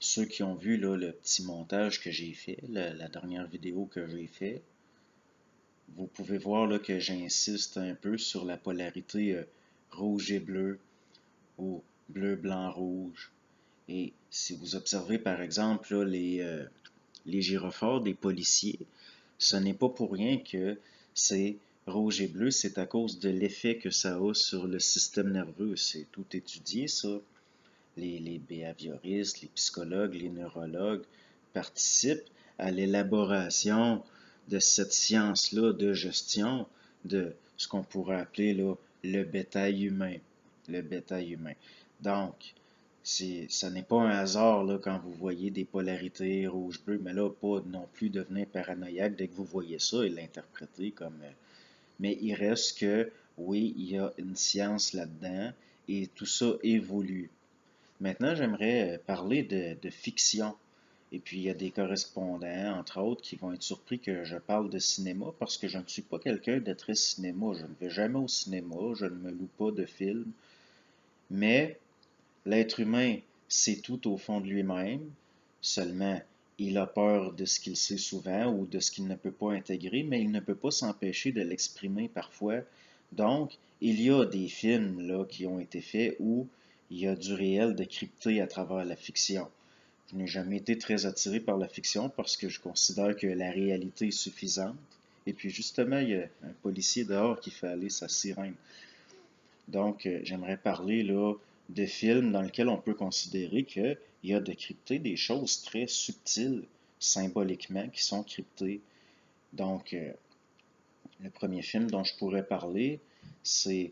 ceux qui ont vu là, le petit montage que j'ai fait, la dernière vidéo que j'ai fait, vous pouvez voir là, que j'insiste un peu sur la polarité rouge et bleu ou bleu, blanc, rouge. Et si vous observez par exemple là, les gyrophares des policiers, ce n'est pas pour rien que c'est rouge et bleu, c'est à cause de l'effet que ça a sur le système nerveux. C'est tout étudié, ça. Les behavioristes, les psychologues, les neurologues participent à l'élaboration de cette science-là de gestion de ce qu'on pourrait appeler là, le bétail humain. Le bétail humain. Donc, ça n'est pas un hasard là, quand vous voyez des polarités rouge-bleu, mais là, pas non plus devenir paranoïaque dès que vous voyez ça et l'interpréter comme. Mais il reste que, oui, il y a une science là-dedans et tout ça évolue. Maintenant, j'aimerais parler de fiction. Et puis, il y a des correspondants, entre autres, qui vont être surpris que je parle de cinéma parce que je ne suis pas quelqu'un de très cinéma. Je ne vais jamais au cinéma, je ne me loue pas de films. Mais l'être humain sait tout au fond de lui-même. Seulement, il a peur de ce qu'il sait souvent ou de ce qu'il ne peut pas intégrer, mais il ne peut pas s'empêcher de l'exprimer parfois. Donc, il y a des films là, qui ont été faits où il y a du réel décrypté à travers la fiction. Je n'ai jamais été très attiré par la fiction parce que je considère que la réalité est suffisante. Et puis justement, il y a un policier dehors qui fait aller sa sirène. Donc, j'aimerais parler là de films dans lesquels on peut considérer qu'il y a de crypter des choses très subtiles symboliquement qui sont cryptées. Donc, le premier film dont je pourrais parler, c'est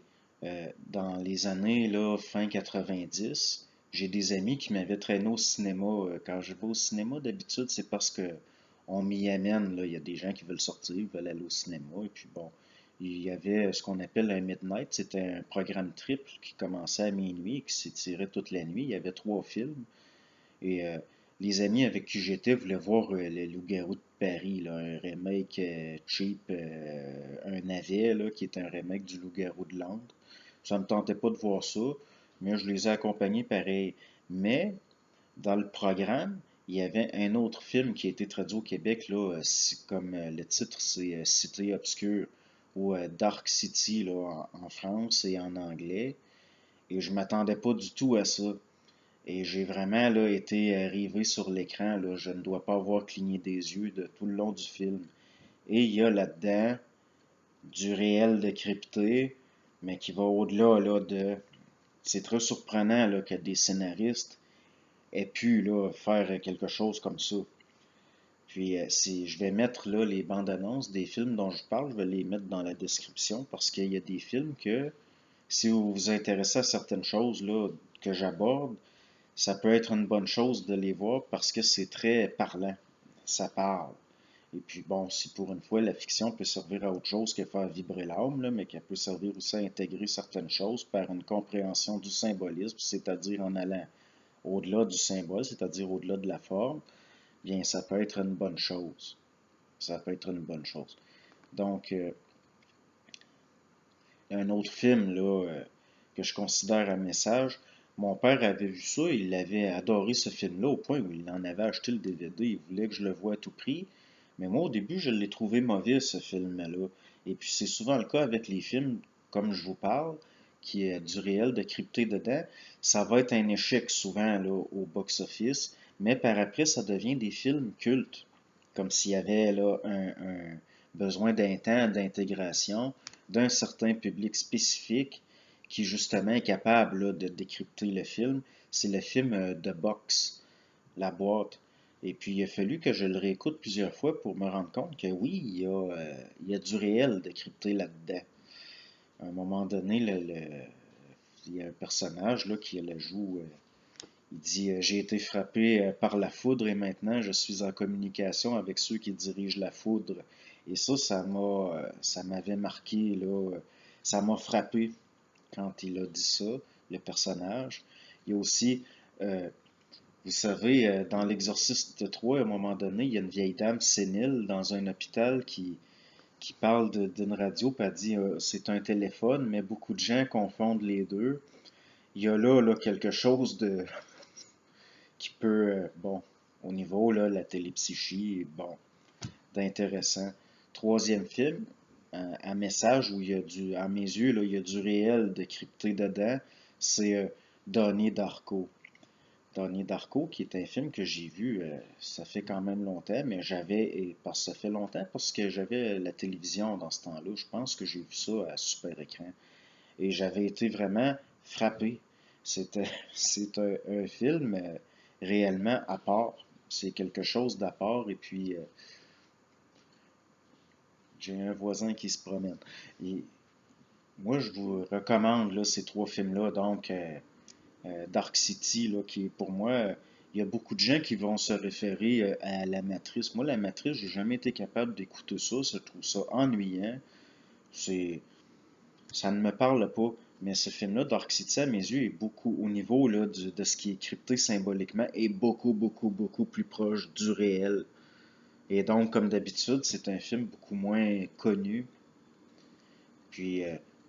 dans les années là, fin 90. J'ai des amis qui m'avaient traîné au cinéma. Quand je vais au cinéma, d'habitude, c'est parce que on m'y amène. Là. Il y a des gens qui veulent sortir, ils veulent aller au cinéma. Et puis bon, il y avait ce qu'on appelle un midnight. C'était un programme triple qui commençait à minuit et qui s'étirait toute la nuit. Il y avait 3 films. Et les amis avec qui j'étais voulaient voir le Loup-garou de Paris, là, un remake cheap, un navet, là, qui est un remake du Loup-garou de Londres. Ça me tentait pas de voir ça, mais je les ai accompagnés pareil. Mais dans le programme, il y avait un autre film qui a été traduit au Québec, là, comme le titre, c'est Cité obscure ou Dark City là, en France et en anglais. Et je m'attendais pas du tout à ça. Et j'ai vraiment là, été rivé sur l'écran. Là. Je ne dois pas avoir cligné des yeux de tout le long du film. Et il y a là-dedans du réel décrypté, mais qui va au-delà là, de. C'est très surprenant là, que des scénaristes aient pu là, faire quelque chose comme ça. Puis si je vais mettre là, les bandes annonces des films dont je parle, je vais les mettre dans la description parce qu'il y a des films que, si vous vous intéressez à certaines choses là, que j'aborde, ça peut être une bonne chose de les voir parce que c'est très parlant. Ça parle. Et puis bon, si pour une fois la fiction peut servir à autre chose que faire vibrer l'âme, là, mais qu'elle peut servir aussi à intégrer certaines choses par une compréhension du symbolisme, c'est-à-dire en allant au-delà du symbole, c'est-à-dire au-delà de la forme, bien ça peut être une bonne chose. Ça peut être une bonne chose. Donc, un autre film là, que je considère un message. Mon père avait vu ça, il avait adoré ce film-là au point où il en avait acheté le DVD, il voulait que je le voie à tout prix. Mais moi, au début, je l'ai trouvé mauvais, ce film-là. Et puis, c'est souvent le cas avec les films, comme je vous parle, qui est du réel de crypté dedans. Ça va être un échec souvent là, au box-office, mais par après, ça devient des films cultes. Comme s'il y avait là, un besoin d'un temps d'intégration d'un certain public spécifique qui justement est capable là, de décrypter le film. C'est le film de Box, La boîte. Et puis il a fallu que je le réécoute plusieurs fois pour me rendre compte que oui, il y a du réel décrypté là-dedans. À un moment donné, il y a un personnage là, qui le joue. Il dit j'ai été frappé par la foudre et maintenant je suis en communication avec ceux qui dirigent la foudre. Et ça m'avait marqué là, ça m'a frappé quand il a dit ça, le personnage. Il y a aussi, euh, vous savez, dans l'Exorciste 3, à un moment donné, il y a une vieille dame sénile dans un hôpital qui parle d'une radio, puis elle dit c'est un téléphone, mais beaucoup de gens confondent les deux. Il y a là quelque chose de qui peu, bon, au niveau, là, la télépsychie, bon, d'intéressant. Troisième film, un message où il y a à mes yeux, là, il y a du réel décrypté dedans, c'est Donnie Darko. Donnie Darko, qui est un film que j'ai vu, ça fait quand même longtemps, mais ça fait longtemps parce que j'avais la télévision dans ce temps-là. Je pense que j'ai vu ça à super écran. Et j'avais été vraiment frappé. C'était, c'est un film réellement à part. C'est quelque chose d'à part. Et puis, j'ai un voisin qui se promène. Et moi, je vous recommande là, ces trois films-là. Donc, Dark City, là, qui est pour moi, il y a beaucoup de gens qui vont se référer à La Matrice. Moi, La Matrice, j'ai jamais été capable d'écouter ça. Je trouve ça ennuyant. C'est, ça ne me parle pas. Mais ce film-là, Dark City, à mes yeux, est beaucoup au niveau là, de ce qui est crypté symboliquement, est beaucoup, beaucoup, beaucoup plus proche du réel. Et donc, comme d'habitude, c'est un film beaucoup moins connu. Puis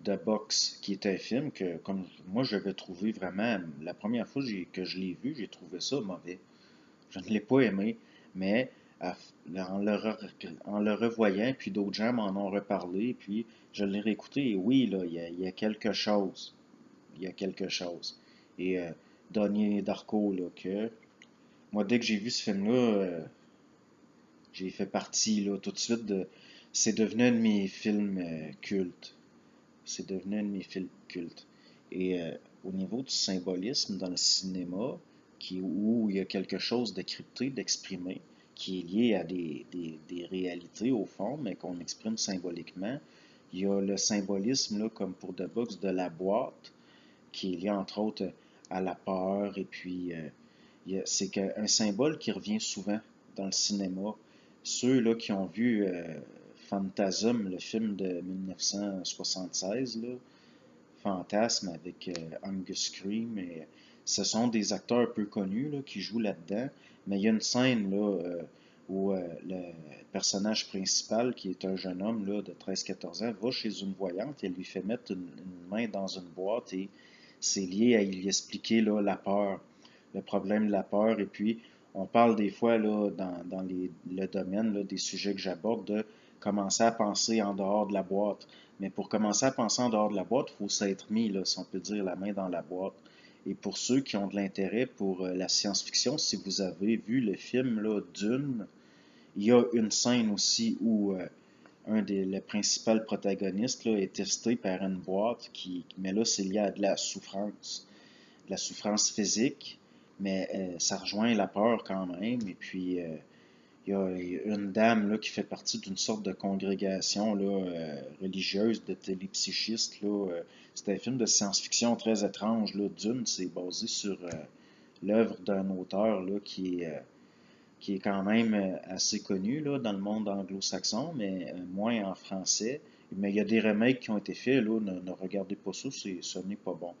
The Box, qui est un film que, comme moi, j'avais trouvé vraiment, la première fois que je l'ai vu, j'ai trouvé ça mauvais. Je ne l'ai pas aimé, mais en le revoyant, puis d'autres gens m'en ont reparlé, puis je l'ai réécouté, et oui, là, il y a quelque chose. Il y a quelque chose. Et Donnie Darko, là, que moi, dès que j'ai vu ce film-là, j'ai fait partie, là, tout de suite de. C'est devenu un de mes films cultes. C'est devenu un de mes films cultes. Et au niveau du symbolisme dans le cinéma, où il y a quelque chose de crypté, d'exprimé, qui est lié à des réalités au fond, mais qu'on exprime symboliquement, il y a le symbolisme, là, comme pour The Box, de la boîte, qui est lié entre autres à la peur, et puis c'est un symbole qui revient souvent dans le cinéma. Ceux là, qui ont vu Phantasm, le film de 1976, là, Fantasme avec Angus Scream, et ce sont des acteurs peu connus là, qui jouent là-dedans, mais il y a une scène là, où le personnage principal, qui est un jeune homme là, de 13-14 ans, va chez une voyante et lui fait mettre une main dans une boîte, et c'est lié à lui expliquer là, la peur, le problème de la peur. Et puis, on parle des fois là, dans le domaine là, des sujets que j'aborde de commencer à penser en dehors de la boîte. Mais pour commencer à penser en dehors de la boîte, il faut s'être mis, là, si on peut dire, la main dans la boîte. Et pour ceux qui ont de l'intérêt pour la science-fiction, si vous avez vu le film là, Dune, il y a une scène aussi où le principal protagoniste là, est testé par une boîte mais là, c'est lié à de la souffrance physique, mais ça rejoint la peur quand même. Et puis, il y a une dame là, qui fait partie d'une sorte de congrégation là, religieuse de télépsychistes. Là, c'est un film de science-fiction très étrange. Là. Dune, c'est basé sur l'œuvre d'un auteur là, qui est quand même assez connu là, dans le monde anglo-saxon, mais moins en français. Mais il y a des remakes qui ont été faits. Là, ne regardez pas ça, ce n'est pas bon.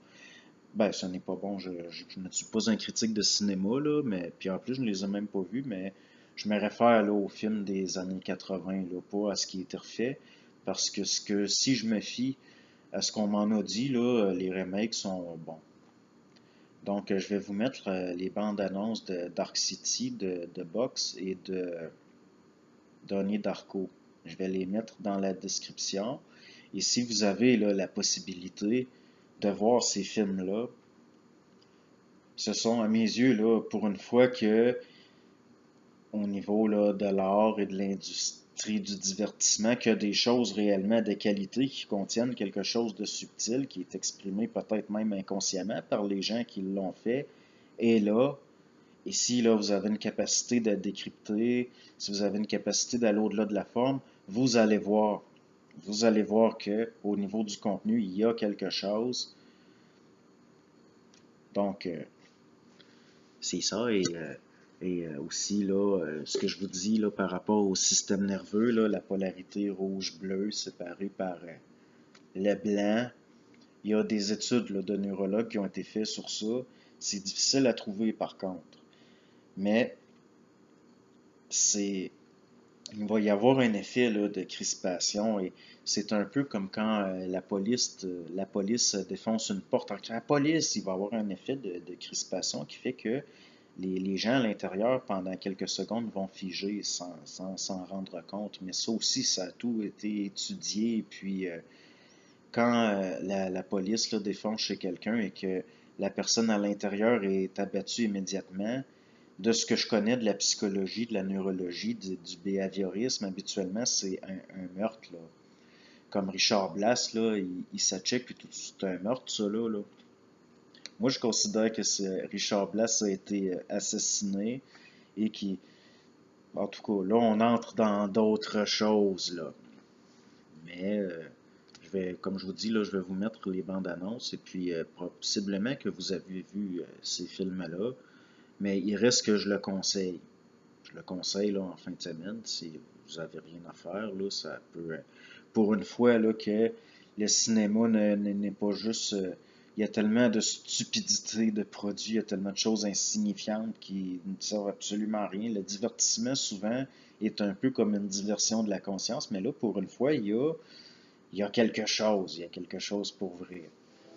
Ben, ce n'est pas bon. Je ne suis pas un critique de cinéma, là, mais puis en plus, je ne les ai même pas vus, mais je me réfère là, aux films des années 80, là, pas à ce qui a été refait, parce que si je me fie à ce qu'on m'en a dit, là, les remakes sont bons. Donc, je vais vous mettre les bandes annonces de Dark City, de Box et de Donnie Darko. Je vais les mettre dans la description. Et si vous avez là, la possibilité de voir ces films-là, ce sont à mes yeux, là, pour une fois que au niveau là, de l'art et de l'industrie du divertissement, qu'il y a des choses réellement de qualité qui contiennent quelque chose de subtil, qui est exprimé peut-être même inconsciemment par les gens qui l'ont fait. Et là, et si là, vous avez une capacité de décrypter, si vous avez une capacité d'aller au-delà de la forme, vous allez voir. Vous allez voir que au niveau du contenu, il y a quelque chose. Donc, c'est ça. Et aussi, là, ce que je vous dis là, par rapport au système nerveux, là, la polarité rouge-bleu séparée par le blanc, il y a des études là, de neurologues qui ont été faites sur ça. C'est difficile à trouver par contre. Mais c'est il va y avoir un effet là, de crispation, et c'est un peu comme quand la police défonce une porte en criant police, il va y avoir un effet de crispation qui fait que les gens à l'intérieur, pendant quelques secondes, vont figer sans s'en rendre compte. Mais ça aussi, ça a tout été étudié. Puis, quand la police là, défonce chez quelqu'un et que la personne à l'intérieur est abattue immédiatement, de ce que je connais de la psychologie, de la neurologie, du behaviorisme, habituellement, c'est un meurtre, là. Comme Richard Blass, là, il s'achèque, puis tout, c'est un meurtre, ça, là. Moi, je considère que Richard Blass a été assassiné et qui, en tout cas, là, on entre dans d'autres choses, là. Mais, comme je vous dis, là, je vais vous mettre les bandes annonces et puis possiblement que vous avez vu ces films-là, mais il reste que je le conseille. Je le conseille là, en fin de semaine, si vous n'avez rien à faire, là, ça peut, pour une fois là, que le cinéma n'est pas juste, il y a tellement de stupidité de produits, il y a tellement de choses insignifiantes qui ne servent absolument à rien. Le divertissement, souvent, est un peu comme une diversion de la conscience, mais là, pour une fois, il y a quelque chose pour vrai.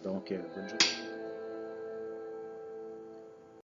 Donc, bonne journée.